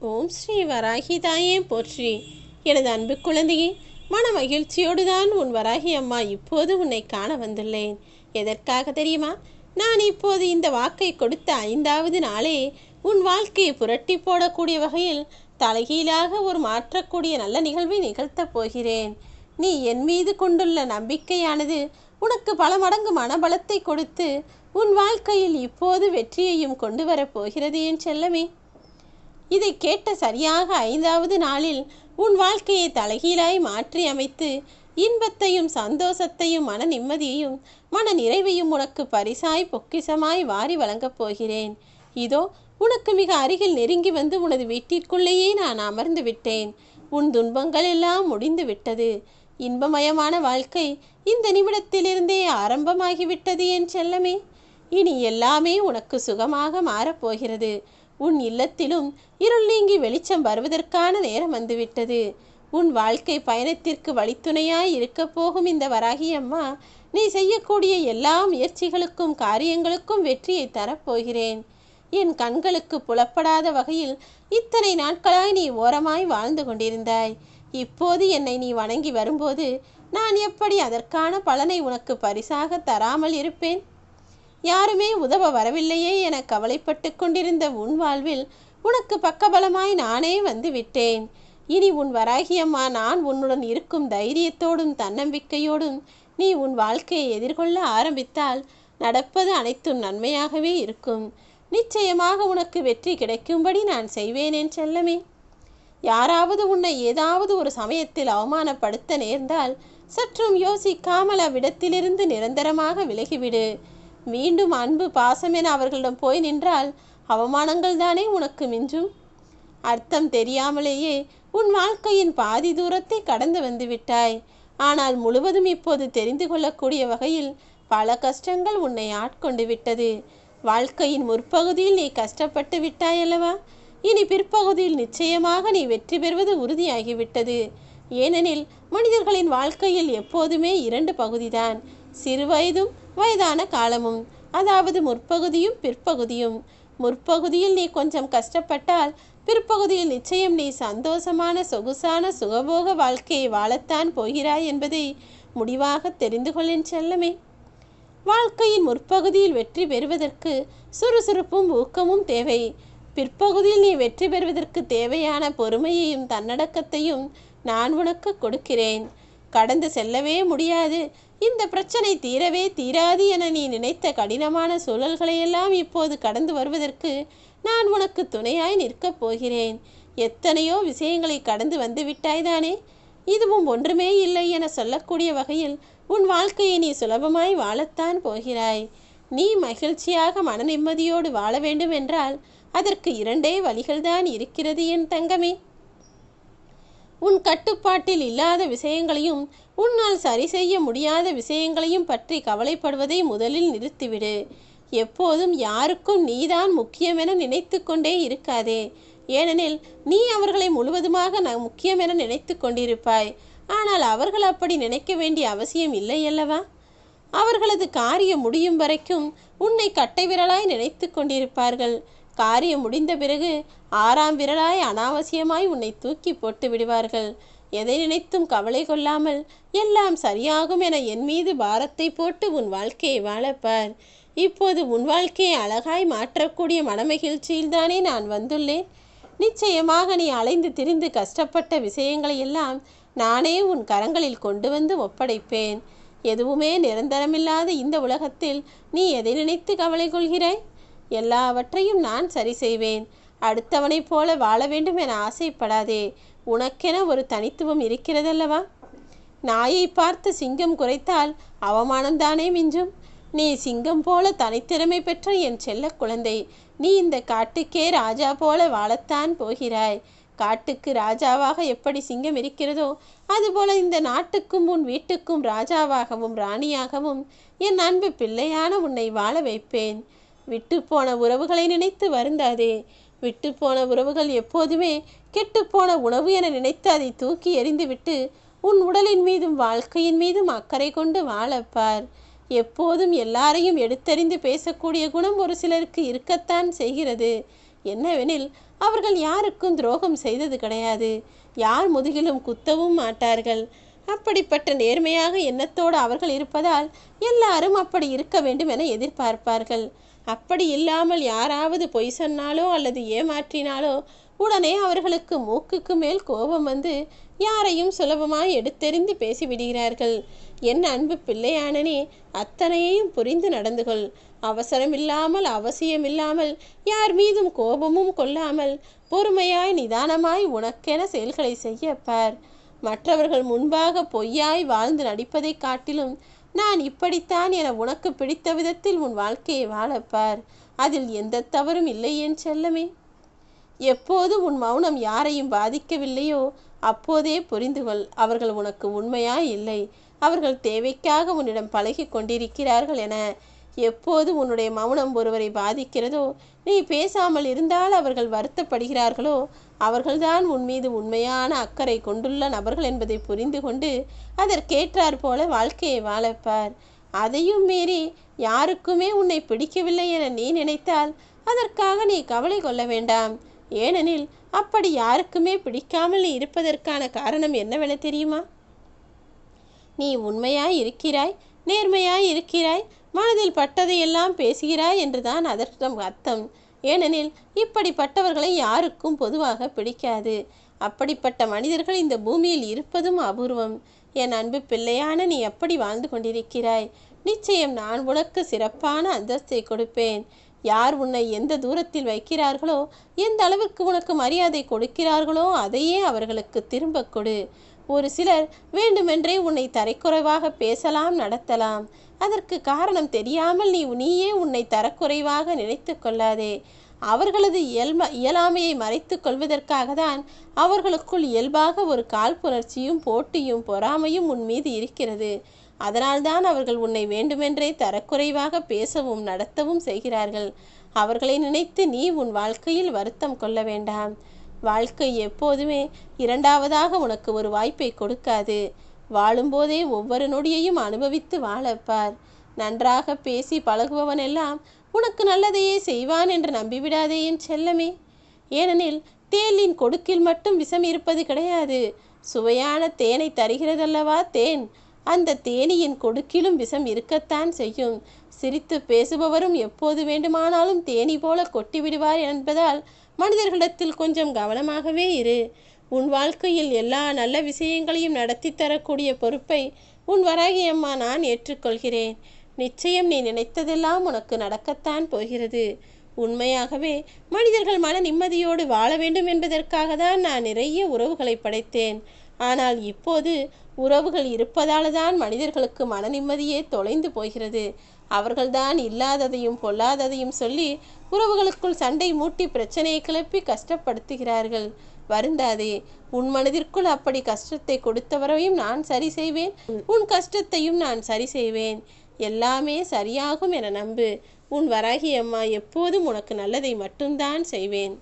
ஓம் ஸ்ரீ வராகி தாயே போற்றி. எனது அன்பு குழந்தையே, மன மகிழ்ச்சியோடு தான் உன் வராகி அம்மா இப்போது உன்னை காண வந்துள்ளேன். எதற்காக தெரியுமா? நான் இப்போது இந்த வாக்கை கொடுத்த 5வது நாளே உன் வாழ்க்கையை புரட்டி போடக்கூடிய வகையில் தலைகீழாக ஒரு மாற்றக்கூடிய நல்ல நிகழ்வை நிகழ்த்தப் போகிறேன். நீ என் மீது கொண்டுள்ள நம்பிக்கையானது உனக்கு பல மடங்கு மனபலத்தை கொடுத்து உன் வாழ்க்கையில் இப்போது வெற்றியையும் கொண்டு வரப்போகிறது என் செல்லமே. இதை கேட்ட சரியாக 5வது நாளில் உன் வாழ்க்கையை தலைகீழாய் மாற்றி அமைத்து இன்பத்தையும் சந்தோஷத்தையும் மன நிம்மதியையும் மன நிறைவையும் உனக்கு பரிசாய் பொக்கிசமாய் வாரி வழங்கப் போகிறேன். இதோ உனக்கு மிக அருகில் நெருங்கி வந்து உனது வீட்டிற்குள்ளேயே நான் அமர்ந்து விட்டேன். உன் துன்பங்கள் எல்லாம் முடிந்து விட்டது. இன்பமயமான வாழ்க்கை இந்த நிமிடத்திலிருந்தே ஆரம்பமாகிவிட்டது என் செல்லமே. இனி எல்லாமே உனக்கு சுகமாக மாறப்போகிறது. உன் இல்லத்திலும் இருள் நீங்கி வெளிச்சம் வருவதற்கான நேரம் வந்துவிட்டது. உன் வாழ்க்கை பயணத்திற்கு வழித்துணையாய் இருக்கப் போகும் இந்த வராகி அம்மா நீ செய்யக்கூடிய எல்லா முயற்சிகளுக்கும் காரியங்களுக்கும் வெற்றியை தரப்போகிறேன். என் கண்களுக்கு புலப்படாத வகையில் இத்தனை நாட்களாய் நீ ஓரமாய் வாழ்ந்து கொண்டிருந்தாய். இப்போது என்னை நீ வணங்கி வரும்போது நான் எப்படி அதற்கான பலனை உனக்கு பரிசாக தராமல் இருப்பேன்? யாருமே உதவ வரவில்லையே என கவலைப்பட்டு கொண்டிருந்த உன் வாழ்வில் உனக்கு பக்கபலமாய் நானே வந்து விட்டேன். இனி உன் வராகியம்மா நான் உன்னுடன் இருக்கும் தைரியத்தோடும் தன்னம்பிக்கையோடும் நீ உன் வாழ்க்கையை எதிர்கொள்ள ஆரம்பித்தால் நடப்பது அனைத்தும் நன்மையாகவே இருக்கும். நிச்சயமாக உனக்கு வெற்றி கிடைக்கும்படி நான் செய்வேன் என் செல்லமே. யாராவது உன்னை ஏதாவது ஒரு சமயத்தில் அவமானப்படுத்த நேர்ந்தால் சற்றும் யோசிக்காமல் அவ்விடத்திலிருந்து நிரந்தரமாக விலகிவிடு. மீண்டும் அன்பு பாசம் என அவர்களிடம் போய் நின்றால் அவமானங்கள் தானே உனக்கு மிஞ்சும். அர்த்தம் தெரியாமலேயே உன் வாழ்க்கையின் பாதி தூரத்தை கடந்து வந்து விட்டாய். ஆனால் முழுவதும் இப்போது தெரிந்து கொள்ளக்கூடிய வகையில் பல கஷ்டங்கள் உன்னை ஆட்கொண்டு விட்டது. வாழ்க்கையின் முற்பகுதியில் நீ கஷ்டப்பட்டு விட்டாய் அல்லவா? இனி பிற்பகுதியில் நிச்சயமாக நீ வெற்றி பெறுவது உறுதியாகிவிட்டது. ஏனெனில் மனிதர்களின் வாழ்க்கையில் எப்போதுமே 2 பகுதிதான், சிறுவயதும் வயதான காலமும். அதாவது முற்பகுதியும் பிற்பகுதியும். முற்பகுதியில் நீ கொஞ்சம் கஷ்டப்பட்டால் பிற்பகுதியில் நிச்சயம் நீ சந்தோஷமான சொகுசான சுகபோக வாழ்க்கையை வாழத்தான் போகிறாய் என்பதை முடிவாக தெரிந்து கொள்ளின் செல்லமே. வாழ்க்கையின் முற்பகுதியில் வெற்றி பெறுவதற்கு சுறுசுறுப்பும் ஊக்கமும் தேவை. பிற்பகுதியில் நீ வெற்றி பெறுவதற்கு தேவையான பொறுமையையும் தன்னடக்கத்தையும் நான் உனக்கு கொடுக்கிறேன். கடந்து செல்லவே முடியாது, இந்த பிரச்சனை தீரவே தீராது என நீ நினைத்த கடினமான சூழல்களையெல்லாம் இப்போது கடந்து வருவதற்கு நான் உனக்கு துணையாய் நிற்கப் போகிறேன். எத்தனையோ விஷயங்களை கடந்து வந்து விட்டாய்தானே. இதுவும் ஒன்றுமே இல்லை என சொல்லக்கூடிய வகையில் உன் வாழ்க்கையை நீ சுலபமாய் வாழத்தான் போகிறாய். நீ மகிழ்ச்சியாக மன நிம்மதியோடு வாழ வேண்டும் என்றால் அதற்கு 2 வழிகள்தான் இருக்கிறது என் தங்கமே. உன் கட்டுப்பாட்டில் இல்லாத விஷயங்களையும் உன்னால் சரி செய்ய முடியாத விஷயங்களையும் பற்றி கவலைப்படுவதை முதலில் நிறுத்திவிடு. எப்போதும் யாருக்கும் நீதான் முக்கியம் என நினைத்து கொண்டே இருக்காதே. ஏனெனில் நீ அவர்களை முழுவதுமாக முக்கியம் என நினைத்து கொண்டிருப்பாய். ஆனால் அவர்கள் அப்படி நினைக்க வேண்டிய அவசியம் இல்லை அல்லவா? அவர்களது காரியம் முடியும் வரைக்கும் உன்னை கட்டை விரலாய் நினைத்து கொண்டிருப்பார்கள். காரியம் முடிந்த பிறகு 6ஆம் விரலாய் அனாவசியமாய் உன்னை தூக்கி போட்டு விடுவார்கள். எதை நினைத்தும் கவலை கொள்ளாமல் எல்லாம் சரியாகும் என என் மீது பாரத்தை போட்டு உன் வாழ்க்கையை வாழப்பார். இப்போது உன் வாழ்க்கையை அழகாய் மாற்றக்கூடிய மனமகிழ்ச்சியில்தானே நான் வந்துள்ளேன். நிச்சயமாக நீ அலைந்து திரிந்து கஷ்டப்பட்ட விஷயங்களை எல்லாம் நானே உன் கரங்களில் கொண்டு வந்து ஒப்படைப்பேன். எதுவுமே நிரந்தரமில்லாத இந்த உலகத்தில் நீ எதை நினைத்து கவலை கொள்கிறாய்? எல்லாவற்றையும் நான் சரி செய்வேன். அடுத்தவனைப் போல வாழ வேண்டும் என ஆசைப்படாதே. உனக்கென ஒரு தனித்துவம் இருக்கிறதல்லவா? நாயை பார்த்து சிங்கம் குறைத்தால் அவமானம்தானே மிஞ்சும். நீ சிங்கம் போல தனித்திறமை பெற்ற என் செல்ல குழந்தை. நீ இந்த காட்டுக்கே ராஜா போல வாழத்தான் போகிறாய். காட்டுக்கு ராஜாவாக எப்படி சிங்கம் இருக்கிறதோ அதுபோல இந்த நாட்டுக்கும் உன் வீட்டுக்கும் ராஜாவாகவும் ராணியாகவும் என் அன்பு பிள்ளையான உன்னை வாழ வைப்பேன். விட்டுப்போன உறவுகளை நினைத்து வருந்தாதே. விட்டுப்போன உறவுகள் எப்போதுமே கெட்டுப்போன உணவு என நினைத்து அதை தூக்கி எறிந்துவிட்டு உன் உடலின் மீதும் வாழ்க்கையின் மீதும் அக்கறை கொண்டு வாழப்பார். எப்போதும் எல்லாரையும் எடுத்தறிந்து பேசக்கூடிய குணம் ஒரு சிலருக்கு இருக்கத்தான் செய்கிறது. என்னவெனில் அவர்கள் யாருக்கும் துரோகம் செய்தது கிடையாது, யார் முதுகிலும் குத்தவும் மாட்டார்கள். அப்படிப்பட்ட நேர்மையாக எண்ணத்தோடு அவர்கள் இருப்பதால் எல்லாரும் அப்படி இருக்க வேண்டும் என எதிர்பார்ப்பார்கள். அப்படி இல்லாமல் யாராவது பொய் சொன்னாலோ அல்லது ஏமாற்றினாலோ உடனே அவர்களுக்கு மூக்குக்கு மேல் கோபம் வந்து யாரையும் சுலபமாய் எடுத்தெறிந்து பேசிவிடுகிறார்கள். என் அன்பு பிள்ளையானனே, அத்தனையையும் புரிந்து நடந்து கொள். அவசரமில்லாமல் அவசியமில்லாமல் யார் மீதும் கோபமும் கொள்ளாமல் பொறுமையாய் நிதானமாய் உனக்கென செயல்களை செய்ய பார். மற்றவர்கள் முன்பாக பொய்யாய் வாழ்ந்து நடிப்பதை காட்டிலும் நான் இப்படித்தான் என உனக்கு பிடித்த விதத்தில் உன் வாழ்க்கையை வாழப்பார். அதில் எந்த தவறும் இல்லை என் செல்லமே. எப்போது உன் மௌனம் யாரையும் பாதிக்கவில்லையோ அப்போதே புரிந்து கொள், அவர்கள் உனக்கு உண்மையாய் இல்லை, அவர்கள் தேவைக்காக உன்னிடம் பழகி கொண்டிருக்கிறார்கள் என. எப்போது உன்னுடைய மௌனம் ஒருவரை பாதிக்கிறதோ, நீ பேசாமல் இருந்தால் அவர்கள் வருத்தப்படுகிறார்களோ, அவர்கள்தான் உன் மீது உண்மையான அக்கறை கொண்டுள்ள நபர்கள் என்பதை புரிந்து கொண்டு அதற்கேற்றாற் போல வாழ்க்கையை வாழப்பார். அதையும் மீறி யாருக்குமே உன்னை பிடிக்கவில்லை என நீ நினைத்தால் அதற்காக நீ கவலை கொள்ள வேண்டாம். ஏனெனில் அப்படி யாருக்குமே பிடிக்காமல் நீ இருப்பதற்கான காரணம் என்னவென தெரியுமா? நீ உண்மையாய் இருக்கிறாய், நேர்மையாய் இருக்கிறாய், மனதில் பட்டதையெல்லாம் பேசுகிறாய் என்றுதான் அதற்கு அர்த்தம். ஏனெனில் இப்படிப்பட்டவர்களை யாருக்கும் பொதுவாக பிடிக்காது. அப்படிப்பட்ட மனிதர்கள் இந்த பூமியில் இருப்பதும் அபூர்வம். என் அன்பு பிள்ளையான நீ எப்படி வாழ்ந்து கொண்டிருக்கிறாய்? நிச்சயம் நான் உனக்கு சிறப்பான அந்தஸ்தை கொடுப்பேன். யார் உன்னை எந்த தூரத்தில் வைக்கிறார்களோ, எந்த அளவுக்கு உனக்கு மரியாதை கொடுக்கிறார்களோ அதையே அவர்களுக்கு திரும்ப கொடு. ஒரு சிலர் வேண்டுமென்றே உன்னை தரைக்குறைவாக பேசலாம், நடத்தலாம். அதற்கு காரணம் தெரியாமல் நீயே உன்னை தரக்குறைவாக நினைத்து கொள்ளாதே. அவர்களது இயலாமையை மறைத்து கொள்வதற்காக தான் அவர்களுக்குள் இயல்பாக ஒரு காழ்ப்புணர்ச்சியும் போட்டியும் பொறாமையும் உன் மீது இருக்கிறது. அதனால்தான் அவர்கள் உன்னை வேண்டுமென்றே தரக்குறைவாக பேசவும் நடத்தவும் செய்கிறார்கள். அவர்களை நினைத்து நீ உன் வாழ்க்கையில் வருத்தம் கொள்ள வேண்டாம். வாழ்க்கை எப்போதுமே இரண்டாவதாக உனக்கு ஒரு வாய்ப்பை கொடுக்காது. வாழும்போதே ஒவ்வொரு நொடியையும் அனுபவித்து வாழப்பார். நன்றாக பேசி பழகுபவன் எல்லாம் உனக்கு நல்லதையே செய்வான் என்று நம்பிவிடாதே என் செல்லமே. ஏனெனில் தேனின் கொடுக்கில் மட்டும் விஷம் இருப்பது கிடையாது. சுவையான தேனை தருகிறதல்லவா தேன், அந்த தேனியின் கொடுக்கிலும் விஷம் இருக்கத்தான் செய்யும். சிரித்து பேசுபவரும் எப்போது வேண்டுமானாலும் தேனி போல கொட்டி விடுவார் என்பதால் மனிதர்களிடத்தில் கொஞ்சம் கவனமாகவே இரு. உன் வாழ்க்கையில் எல்லா நல்ல விஷயங்களையும் நடத்தி தரக்கூடிய பொறுப்பை உன் வராகி அம்மா நான் ஏற்றுக்கொள்கிறேன். நிச்சயம் நீ நினைத்ததெல்லாம் உனக்கு நடக்கத்தான் போகிறது. உண்மையாகவே மனிதர்கள் மன நிம்மதியோடு வாழ வேண்டும் என்பதற்காக தான் நான் நிறைய உறவுகளை படைத்தேன். ஆனால் இப்போது உறவுகள் இருப்பதால் தான் மனிதர்களுக்கு மன நிம்மதியே தொலைந்து போகிறது. அவர்கள்தான் இல்லாததையும் பொல்லாததையும் சொல்லி உறவுகளுக்குள் சண்டை மூட்டி பிரச்சனையை கிளப்பி கஷ்டப்படுத்துகிறார்கள். வருந்தாதே. உன் மனதிற்குள் அப்படி கஷ்டத்தை கொடுத்தவரையும் நான் சரி செய்வேன், உன் கஷ்டத்தையும் நான் சரி செய்வேன். எல்லாமே சரியாகும் என நம்பு. உன் வராகி அம்மா எப்போதும் உனக்கு நல்லதை மட்டும்தான் செய்வேன்.